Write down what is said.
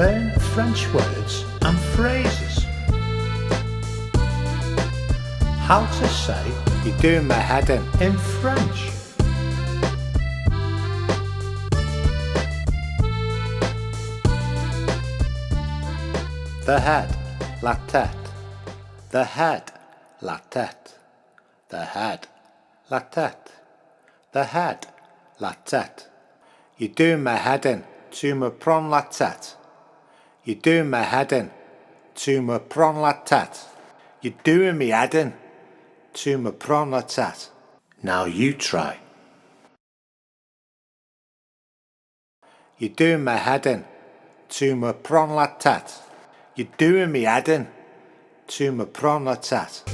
Learn French words and phrases. How to say You're doing my head in French. the head, la tête, the head, la tête, the head, la tête, the head, la tête. You're doing my head in, tu me prends la tête. You're doing my head in, tu me prends la tête. You're doing me head in, tu me prends la tête. Now you try. You're doing my head in, tu me prends la tête. You're doing me head in, tu me prends la tête.